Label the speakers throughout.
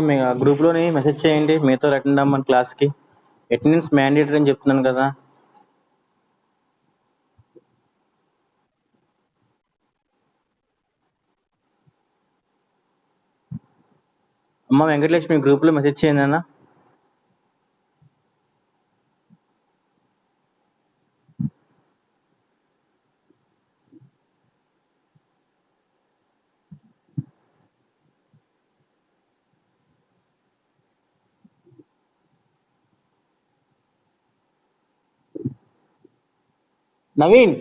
Speaker 1: మీ గ్రూప్లోని message చేయండి మీతో attend అవ్వమని క్లాస్కి. అటెండెన్స్ మ్యాండేటరీ అని చెప్తున్నాను కదా. అమ్మ వెంకటలక్ష్మి గ్రూప్లో మెసేజ్ చేయండి అన్న. నవీన్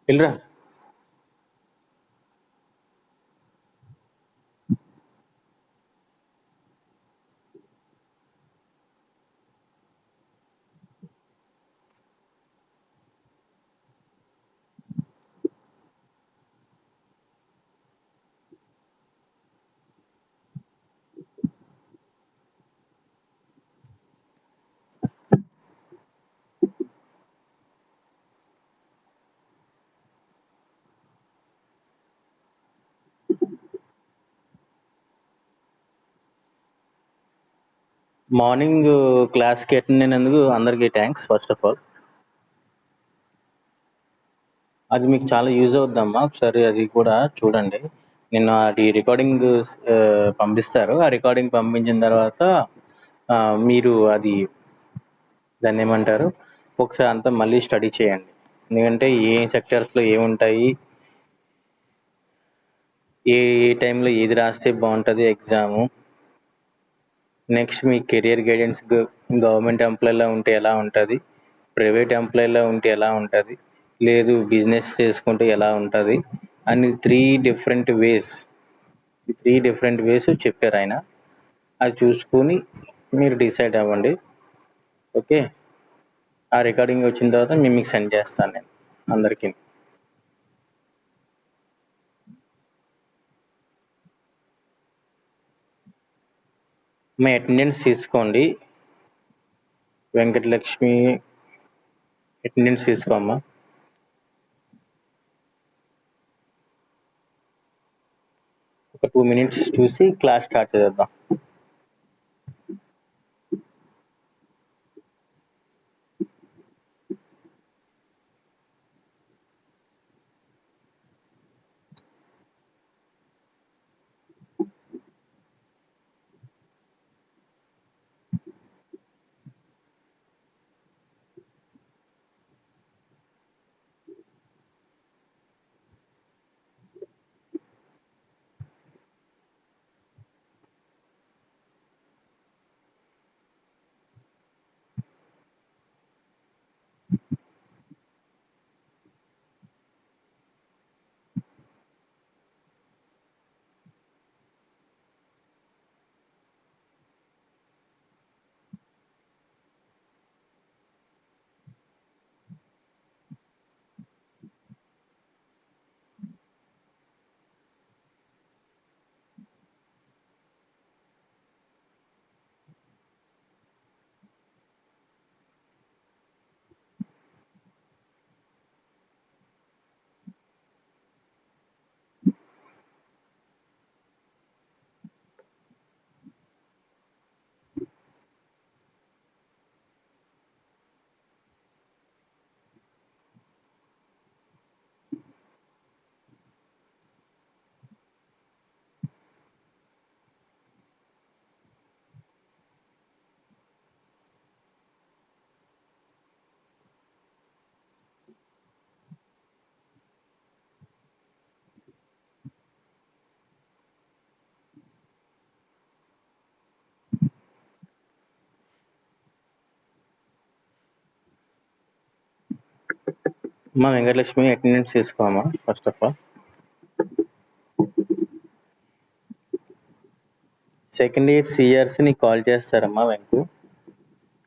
Speaker 1: వెళ్ళరా. మార్నింగ్ క్లాస్కి అటెండ్ అయినందుకు అందరికీ థ్యాంక్స్ ఫస్ట్ ఆఫ్ ఆల్. అది మీకు చాలా యూజ్ అవుద్దమ్మా, ఒకసారి అది కూడా చూడండి. నిన్న అది రికార్డింగ్ పంపిస్తారు. ఆ రికార్డింగ్ పంపించిన తర్వాత మీరు అది దాన్ని ఏమంటారు ఒకసారి అంతా మళ్ళీ స్టడీ చేయండి. ఎందుకంటే ఏ సెక్టర్స్లో ఏముంటాయి, ఏ ఏ టైంలో ఏది రాస్తే బాగుంటుంది ఎగ్జాము, నెక్స్ట్ మీ కెరియర్ గైడెన్స్ గవర్నమెంట్ ఎంప్లాయీలో ఉంటే ఎలా ఉంటుంది, ప్రైవేట్ ఎంప్లాయీలో ఉంటే ఎలా ఉంటుంది, లేదు బిజినెస్ చేసుకుంటే ఎలా ఉంటుంది అని త్రీ డిఫరెంట్ వేస్ చెప్పారు ఆయన. అది చూసుకొని మీరు డిసైడ్ అవ్వండి. ఓకే, ఆ రికార్డింగ్ వచ్చిన తర్వాత మేము మీకు సెండ్ చేస్తాను నేను అందరికీ. మీ అటెండెన్స్ తీసుకోండి. వెంకటలక్ష్మి అటెండెన్స్ తీసుకోమ్మా. ఒక 2 minutes చూసి క్లాస్ స్టార్ట్ చేద్దాం. మా వెంకటలక్ష్మి అటెండెన్స్ తీసుకోమా first of all. Second year CRC నీకు కాల్ చేస్తారమ్మా వెంకు.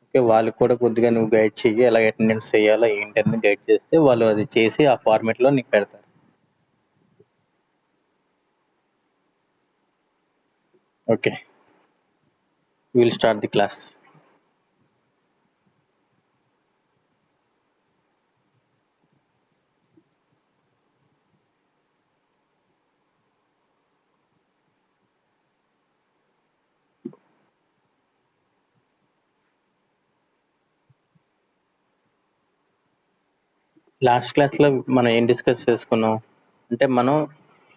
Speaker 1: ఓకే, వాళ్ళకి కూడా కొద్దిగా నువ్వు గైడ్ చెయ్యి, ఎలా అటెండెన్స్ చేయాలో ఏంటని గైడ్ చేస్తే వాళ్ళు అది చేసి ఆ ఫార్మేట్లో నీకు పెడతారు. Okay, will start the class. Last క్లాస్లో మనం ఏం డిస్కస్ చేసుకున్నాం అంటే, మనం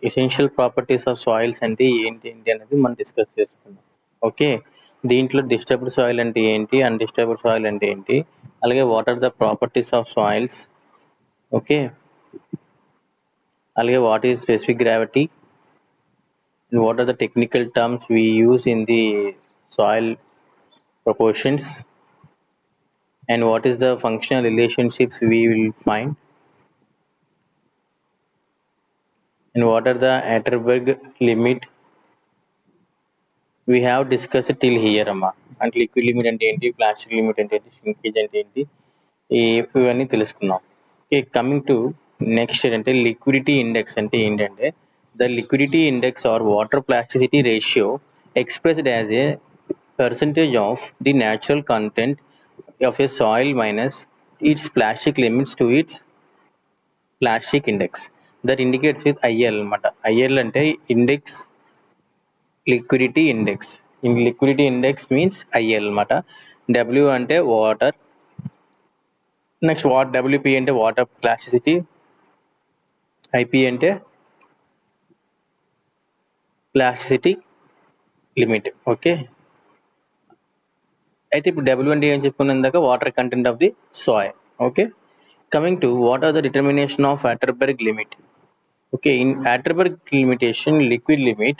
Speaker 1: ఎసెన్షియల్ ప్రాపర్టీస్ ఆఫ్ సాయిల్స్ అంటే ఏంటి ఏంటి అనేది మనం డిస్కస్ చేసుకున్నాం. ఓకే, దీంట్లో డిస్టర్బ్డ్ సాయిల్ అంటే ఏంటి, అన్డిస్టర్బ్డ్ సాయిల్ అంటే ఏంటి, అలాగే what are the properties of soils. Okay, అలాగే what is specific gravity and what are the technical terms we use in the soil proportions, and what is the functional relationships we will find, and what are the Atterberg limit we have discussed till here అమ్మా. అంటే liquid limit అంటే ఏంటి, plastic limit అంటే ఏంటి, shrinkage అంటే ఏంటి, ఇవన్నీ తెలుసుకున్నాం. ఓకే, కమింగ్ టు నెక్స్ట్ అంటే లిక్విడిటీ ఇండెక్స్ అంటే ఏంటంటే, the liquidity index or water plasticity ratio expressed as a percentage of the natural content of a soil minus its plastic limits to its plastic index that indicates with IL అన్నమాట. IL అంటే index liquidity index. In liquidity index means IL అన్నమాట. W అంటే water, next WP అంటే water plasticity, IP అంటే plasticity limit. Okay, అయితే ఇప్పుడు W అంటే ఏం చెప్పుకున్నాం ఇందాక, water content of the soil. Okay, coming to what are the determination of Atterberg limit. Okay, in Atterberg limitation, liquid limit,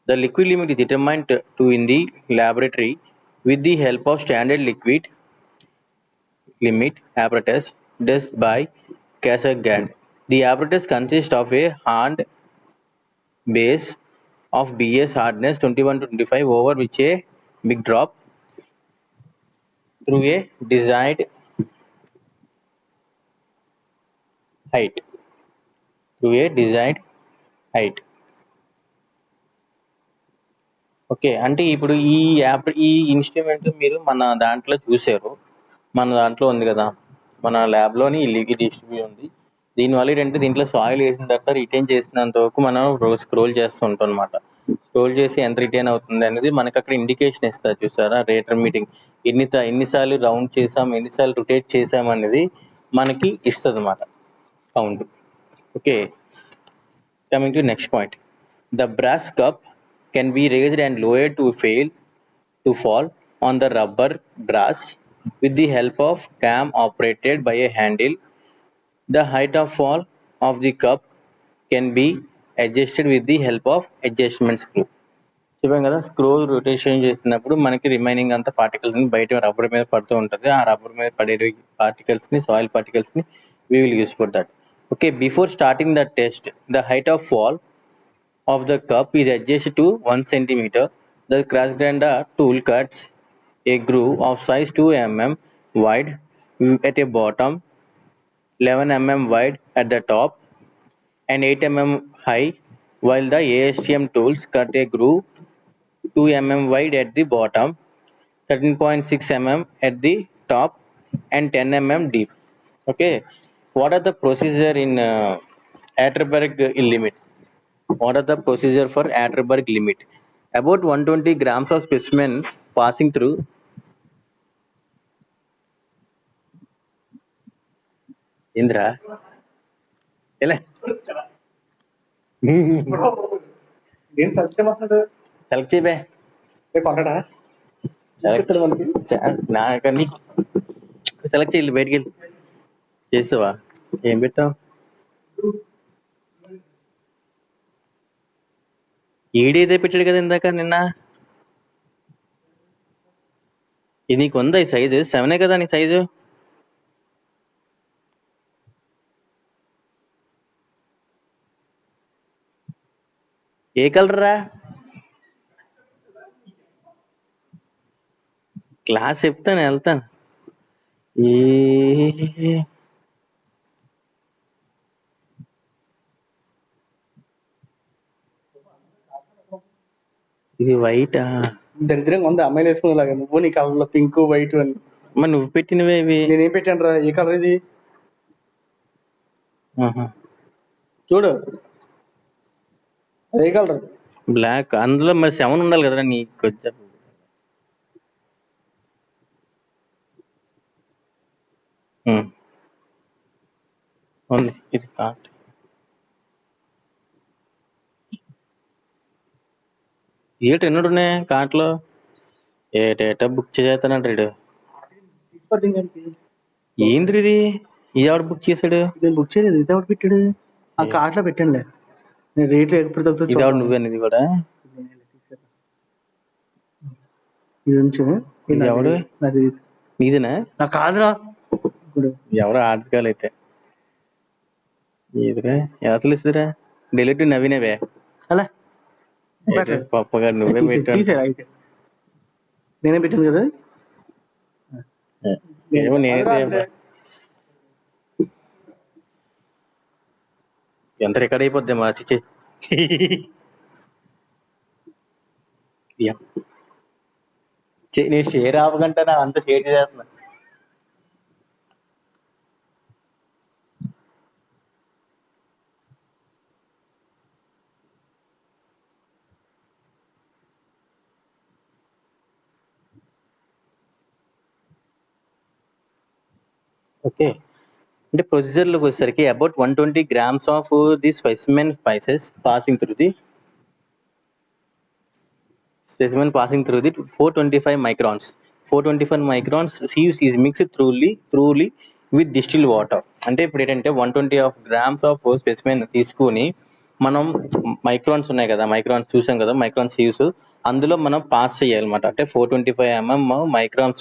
Speaker 1: the liquid limit is determined to in the laboratory with the help of standard liquid limit apparatus done by Kasagad. The apparatus consists of a hand base of BS hardness 21 to 25 over which a big drop through a desired height. Okay, అంటే ఇప్పుడు ఈ instrument మీరు మన దాంట్లో చూసారు, మన దాంట్లో ఉంది కదా, మన ల్యాబ్లోని ఈ డిస్ట్రిబ్యూట్ ఉంది. దీనివల్ల ఏంటంటే, దీంట్లో సాయిల్ వేసిన తర్వాత రిటైన్ చేసినంత వరకు మనం స్క్రోల్ చేస్తూ ఉంటాం అనమాట. స్క్రోల్ చేసి ఎంత రిటైన్ అవుతుంది అనేది మనకి అక్కడ ఇండికేషన్ ఇస్తారు చూసారా, రేటర్ మీటింగ్ ఎన్నిసార్లు రౌండ్ చేసాం, ఎన్నిసార్లు రొటేట్ చేసాం అనేది మనకి ఇస్తుంది అనమాట count. Okay, coming to next point, the brass cup can be raised and lowered to fall on the rubber brass with the help of cam operated by a handle. The height of fall of the cup can be adjusted with the help of adjustment screw. చెప్పాం కదా, screw rotation చేసినప్పుడు మనకి remaining అంతా particles ని బయట rubber మీద పడుతూ ఉంటుంది. ఆ రబ్బర్ మీద పడే పార్టికల్స్ ని, సాయిల్ పార్టికల్స్ ని we will use for that. Okay, before starting the test, the height of fall of the cup is adjusted to 1 centimeter. The crash grinder tool cuts a groove of size 2 mm wide at a bottom, 11 mm wide at the top, and 8 mm high, while the ASTM tools cut a groove 2 mm wide at the bottom, 13.6 mm at the top, and 10 mm deep. Okay, what are the procedure in Atterberg limit? What are the procedure for Atterberg limit? About 120 grams of specimen passing through Indra. ఎలా
Speaker 2: ఏం select చేయమంటున్నాడు?
Speaker 1: Select చేయబే,
Speaker 2: రేపు అంటాడా? చెప్తాడు మనకి.
Speaker 1: నాకన్నీ select చేయాలి, బయటికి వెళ్ళి చేస్తావా, ఏం పెట్టావు? ఏడేదే పెట్టాడు కదా ఇందాక నిన్న. ఇది నీకు ఉందా ఈ సైజు? 7 కదా నీ సైజు? ఏ కలర్ రా? క్లాస్ చెప్తాను, వెళ్తాను. ఏ ఇది వైటా?
Speaker 2: దరిద్రంగా ఉంది అమ్మాయిలు వేసుకునేలాగా. నువ్వు నీ కలర్లో పింక్ వైట్ అని.
Speaker 1: మరి నువ్వు పెట్టినవే ఇవి.
Speaker 2: నేనేం పెట్టాను రా? ఏ కలర్ ఇది?
Speaker 1: ఆహా.
Speaker 2: చూడు, ఏ కలర్?
Speaker 1: బ్లాక్. అందులో మరి 7 ఉండాలి కదరా నీకు కొంచెం. ఉంది ఇది కార్ట్. ఏటి ఎన్నడు ఉన్నాయి కార్ట్లో? ఏటేటా బుక్ చేస్తానంటాడు. ఏంద్రి ఇది? ఇది ఎవడు బుక్ చేశాడు?
Speaker 2: నేను బుక్ చేయలేదు. ఇది ఎవరు పెట్టాడు? ఆ కార్ట్ లో పెట్టానులే. నేను రేట్లు ఎప్పుడు తగ్గుతుంది
Speaker 1: ఇది ఎవడు నువ్వేనిది కూడా?
Speaker 2: ఇది ఉంచు.
Speaker 1: ఇది ఎవడు?
Speaker 2: అది
Speaker 1: నీదేనా?
Speaker 2: నాకు కాదురా. ఇప్పుడు
Speaker 1: ఎవరో ఆర్టికల్ అయితే ఏదిరా? ఎలా తెలుస్తుందిరా? డెలిట్ నవీనవే
Speaker 2: అలా
Speaker 1: పప్పగా నువ్వే పెట్టావు.
Speaker 2: తీసేరా అయితే. నేనే పెట్టాను కదా.
Speaker 1: ఏమో నేనైతే ఎంత రికార్డ్ అయిపోద్ది మా చిచ్చి. నేను షేర్ ఆపకంటే నా అంత షేర్ చేస్తున్నా. ఓకే, అంటే ప్రొసీజర్లోకి వచ్చేసరికి about 120 grams of the specimen spices passing through the 425 microns. 425 microns sieves is mixed thoroughly with distilled water. అంటే ఇప్పుడు ఏంటంటే 120 grams ఆఫ్ స్పెసిమెన్ తీసుకుని మనం మైక్రాన్స్ ఉన్నాయి కదా, మైక్రాన్స్ చూసాం కదా, మైక్రాన్స్ సీవ్స్ అందులో మనం పాస్ చేయాలన్నమాట. అంటే 425 mm మైక్రాన్స్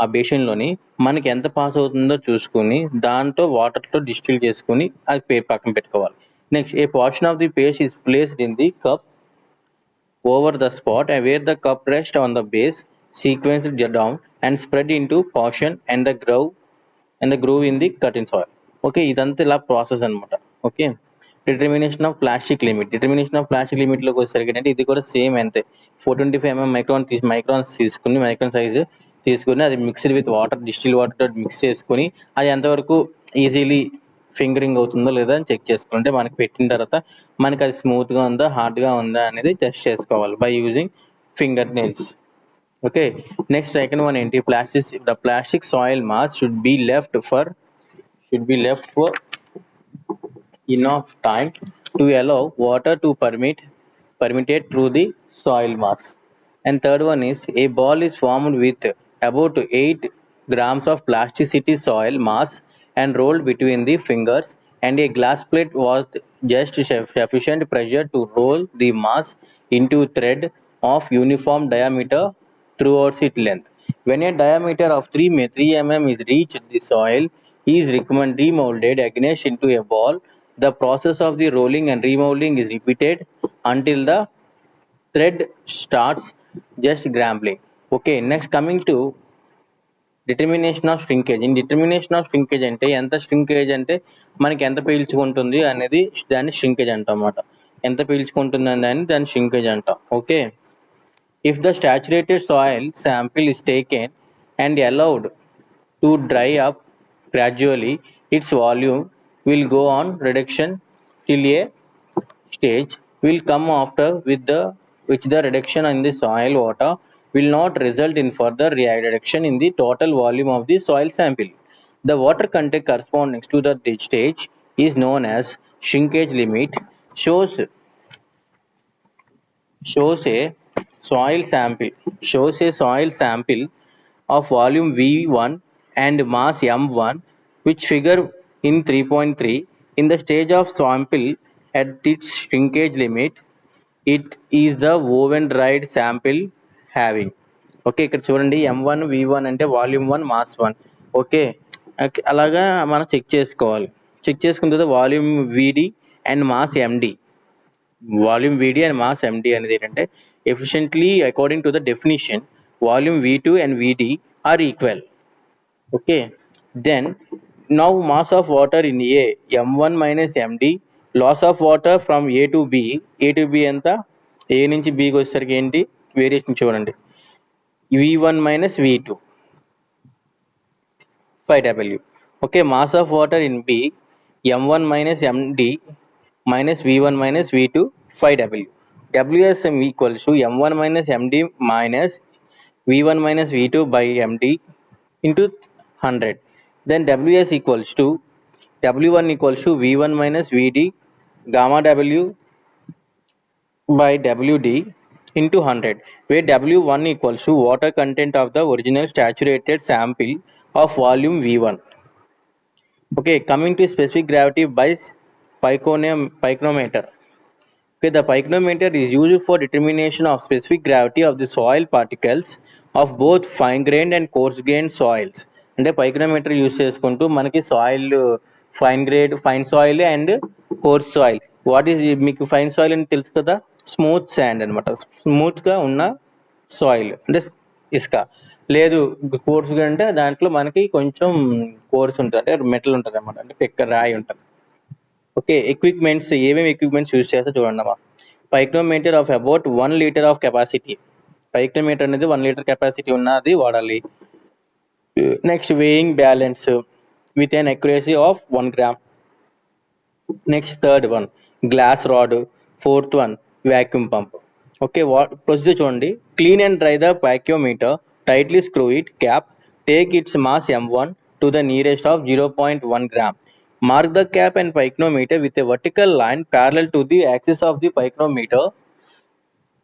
Speaker 1: ఆ బేసిన్లోని మనకి ఎంత పాస్ అవుతుందో చూసుకుని దాంతో వాటర్తో డిస్టిల్ చేసుకుని అది పక్కన పెట్టుకోవాలి. Next a portion of the paste is placed in the cup over the spot and where the cup rests on the base, sequenced down and spread into portion and the groove in the cut in soil. Okay, ఇదంతా ఇలా process అనమాట. Okay, determination of plastic limit లోకి వచ్చేసరికి అంటే ఇది కూడా same అంతే. 425 mm microns తీసుకుని మైక్రాన్ సైజ్ తీసుకుని అది mixed with water, distil water mix చేసుకుని అది ఎంతవరకు ఈజీలీ ఫింగరింగ్ అవుతుందో లేదా అని చెక్ చేసుకుంటే మనకి పెట్టిన తర్వాత మనకి అది స్మూత్ గా ఉందా హార్డ్ గా ఉందా అనేది టెస్ట్ చేసుకోవాలి by using finger nails. Okay, next second one ఏంటి? The plastic soil mass should be left for enough time to allow water to permeate through the soil mass. And third one is a ball is formed with about 8 grams of plasticity soil mass and rolled between the fingers, and a glass plate was just sufficient pressure to roll the mass into thread of uniform diameter throughout its length. When a diameter of 3 mm is reached, the soil is remolded against into a ball. The process of the rolling and remolding is repeated until the thread starts just grumbling. Okay, next coming to determination of shrinkage. In determination of shrinkage అంటే ఎంత shrinkage అంటే మనకి ఎంత పీల్చుకుంటుంది అనేది దాన్ని shrinkage అంటాం అన్నమాట. ఎంత పీల్చుకుంటుంది అని దాన్ని స్ట్రింకేజ్ అంటాం. Okay, if the saturated soil sample is taken and allowed to dry up gradually, its volume will go on reduction till a stage will come after which the reduction in the soil water will not result in further reduction in the total volume of the soil sample. The water content corresponding to the stage is known as shrinkage limit. shows a soil sample of volume V1 and mass M1, which figure in 3.3. In the stage of sample at its shrinkage limit, it is the woven dried sample having. Okay, ఇక్కడ చూడండి M1 V1 అంటే volume 1 mass 1. Okay, అలాగా మనం check చేసుకోవాలి. Check చేసుకున్న తర్వాత volume VD and mass MD volume VD and mass MD అనేది ఏంటంటే efficiently according to the definition volume V2 and VD are equal. Okay, then now mass of water in A m1 minus md, loss of water from A to B ఎంత A నుంచి Bకి వచ్చేసరికి ఏంటి variation చూడండి V1 minus V2 5W. Okay, mass of water in B m1 minus md minus V1 minus V2 5W. WSM equals to m1 minus md minus V1 minus V2 by md into 100. Then Ws equals to W1 equals to V1 minus VD gamma W by WD into 100, where W1 equals to water content of the original saturated sample of volume V1. Okay, coming to specific gravity by pycnometer. Okay, the pycnometer is used for determination of specific gravity of the soil particles of both fine grained and coarse grained soils. అంటే పైక్రోమీటర్ use చేసుకుంటూ మనకి soil fine soil and course soil. What is మీకు fine soil అని తెలుసు కదా, smooth sand అనమాట, smooth గా ఉన్న సాయిల్ అంటే ఇసుక. లేదు కోర్స్ గా అంటే దాంట్లో మనకి కొంచెం కోర్స్ ఉంటుంది అంటే మెటల్ ఉంటుంది అనమాట, అంటే పెక్క రాయి ఉంటుంది. ఓకే, ఎక్విప్మెంట్స్ ఏమేమి ఎక్విప్మెంట్స్ యూజ్ చేస్తే చూడండి అమ్మా. Pycnometer of about 1 litre of capacity. Pycnometer అనేది 1 లీటర్ కెపాసిటీ ఉన్నది వాడాలి. Next weighing balance with an accuracy of 1 gram. Next third one glass rod. Fourth one vacuum pump. Okay, procedure చూడండి. Clean and dry the pycnometer, tightly screw it cap, take its mass m1 to the nearest of 0.1 gram. Mark the cap and pycnometer with a vertical line parallel to the axis of the pycnometer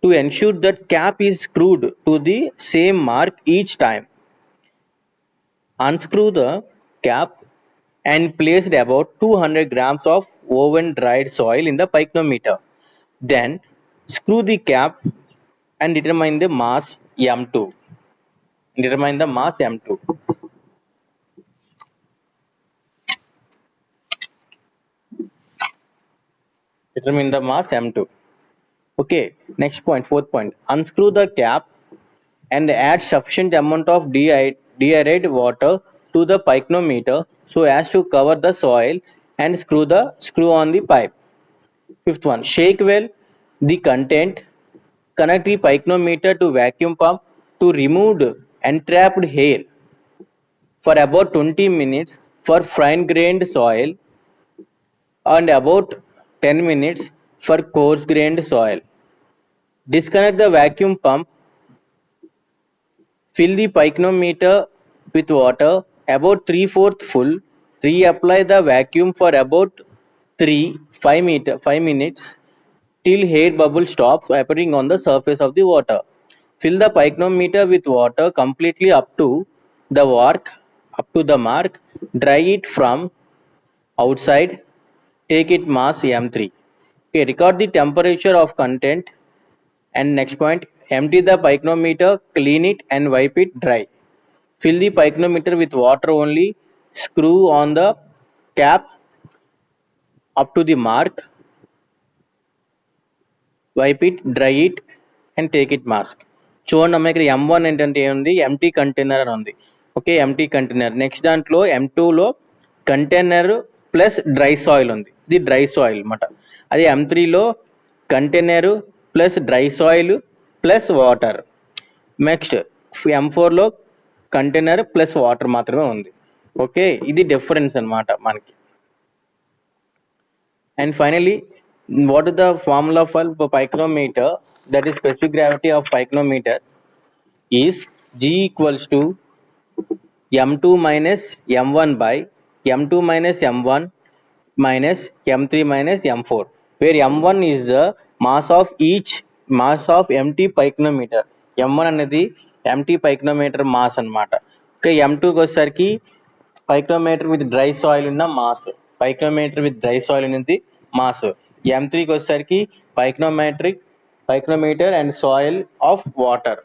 Speaker 1: to ensure that cap is screwed to the same mark each time. Unscrew the cap and place about 200 grams of oven dried soil in the pycnometer. Then screw the cap and determine the mass m2. Determine the mass m2. Determine the mass m2. Okay, next point, fourth point. Unscrew the cap and add sufficient amount of deaerated water to the pycnometer so as to cover the soil and screw on the pipe. Fifth one, shake well the content. Connect the pycnometer to vacuum pump to remove entrapped air for about 20 minutes for fine grained soil and about 10 minutes for coarse grained soil. Disconnect the vacuum pump. Fill the pycnometer with water about 3/4 full. Reapply the vacuum for about 5 minutes till air bubble stops appearing on the surface of the water. Fill the pycnometer with water completely up to the mark. Dry it from outside. Take it mass m3. Okay, record the temperature of content. And next point, empty the pycnometer, clean it and wipe it dry. Fill the pycnometer with water only. Screw on the cap up to the mark. Wipe it, dry it and take it mask. చూడండి అమ్మ, ఇక్కడ M1 ఏంటంటే ఏముంది, empty container అని ఉంది. Okay, empty container. Next దాంట్లో M2లో container plus dry soil ఉంది, ఇది డ్రై సాయిల్ అనమాట. అదే M3లో container plus dry soil plus water. Next M4లో కంటైనర్ ప్లస్ వాటర్ మాత్రమే ఉంది. ఓకే, ఇది డిఫరెన్స్ అనమాట మనకి. And finally, what is the formula for pycnometer? That is specific gravity of pycnometer is G equals to m2 minus m1 by m2 minus m1 minus m3 minus m4, where m1 is the mass of empty pycnometer. m1 అనేది empty pycnometer mass అన్నమాట. Okay, m2 కి వచ్చేసరికి pycnometer with dry soil ఉన్న mass, pycnometer with dry soil అనేది mass. m3 కి వచ్చేసరికి pycnometer and soil of water,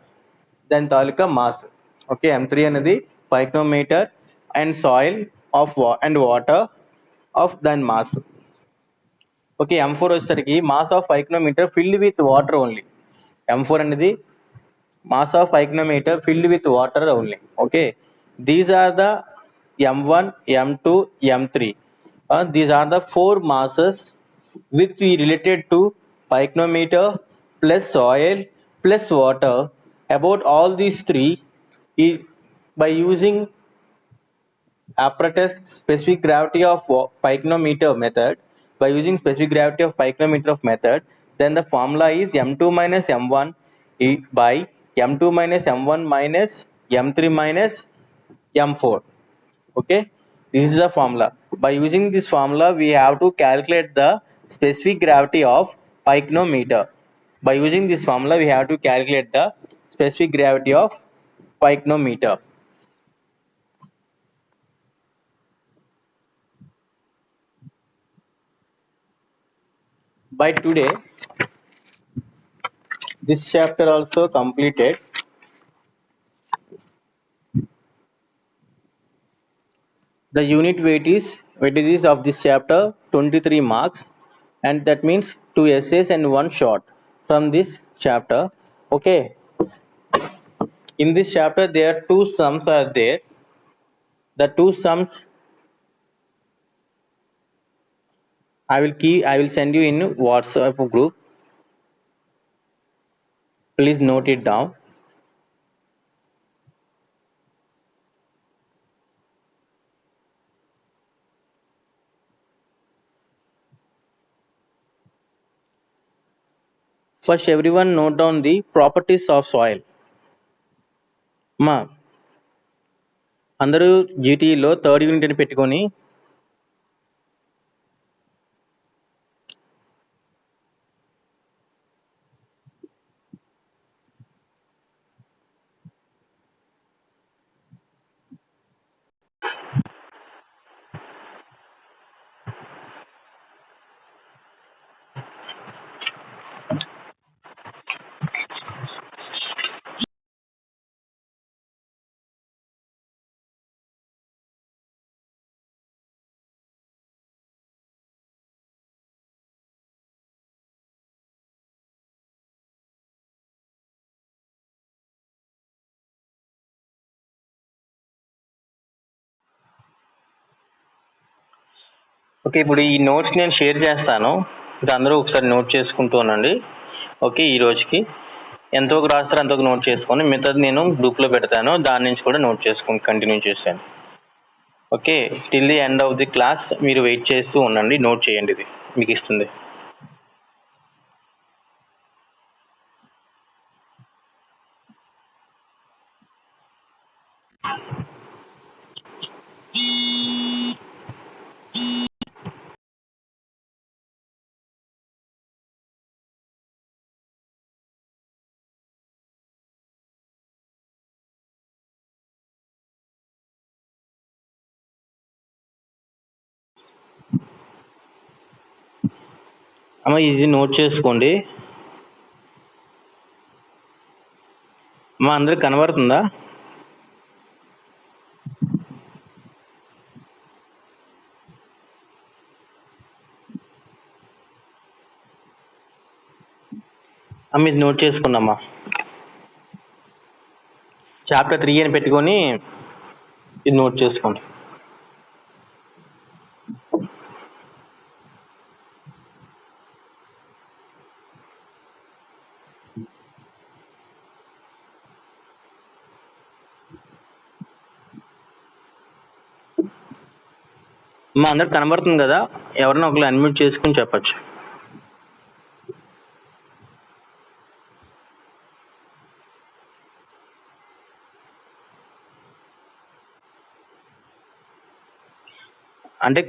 Speaker 1: దాని తాలూకా mass. Okay, m3 అనేది pycnometer and soil of and water of దాని మాస్. ఓకే, M4 వచ్చేసరికి mass of pycnometer filled with water only. M4 అనేది mass of pycnometer filled with water only. Okay, these are the M1, M2, M3. These are the four masses which we related to pycnometer plus soil plus water. About all these three, by using apparatus specific gravity of pycnometer method, by using specific gravity of pycnometer of method, then the formula is m2 minus m1 by m2 minus m1 minus m3 minus m4. Okay, this is the formula. By using this formula we have to calculate the specific gravity of pycnometer. By using this formula we have to calculate the specific gravity of pycnometer. By today this chapter also completed. The unit weightage is of this chapter 23 marks, and that means 2 essays and 1 short from this chapter. Okay, in this chapter there are 2 sums are there. The 2 sums I will send you in WhatsApp group. Please note it down. First, everyone note down the properties of soil. మా అందరూ జీటీలో third unit అని పెట్టుకొని okay, ఇప్పుడు ఈ notes నేను share చేస్తాను, ఇంకా అందరూ ఒకసారి నోట్ చేసుకుంటూ ఉండండి. ఓకే, ఈ రోజుకి ఎంతవరకు రాస్తారో అంతవరకు నోట్ చేసుకొని మిగతాది నేను గ్రూప్లో పెడతాను, దాని నుంచి కూడా నోట్ చేసుకొని కంటిన్యూ చేశాను. Okay, till the end of the class మీరు వెయిట్ చేస్తూ ఉండండి, నోట్ చేయండి, ఇది మీకు ఇస్తుంది. అమ్మ ఇది నోట్ చేసుకోండి. అమ్మ అందరికి కనబడుతుందా? అమ్మ ఇది నోట్ చేసుకున్నామ్మా, చాప్టర్ 3 అని పెట్టుకొని ఇది నోట్ చేసుకోండి. అమ్మ అందరికి కనబడుతుంది కదా? ఎవరైనా ఒకరు అన్మ్యూట్ చేసుకుని చెప్పచ్చు. అంటే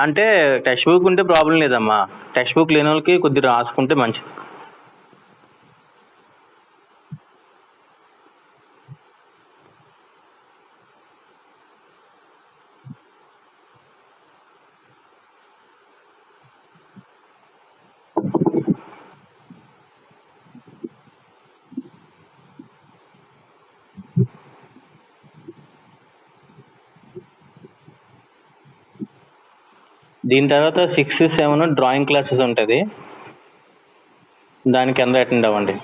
Speaker 1: అంటే టెక్స్ట్ బుక్ ఉంటే ప్రాబ్లం లేదమ్మా, టెక్స్ట్ బుక్ లేని వాళ్ళకి కొద్దిగా రాసుకుంటే మంచిది. దీని తర్వాత 6, 7 డ్రాయింగ్ క్లాసెస్ ఉంటుంది, దాని కింద అటెండ్ అవ్వండి.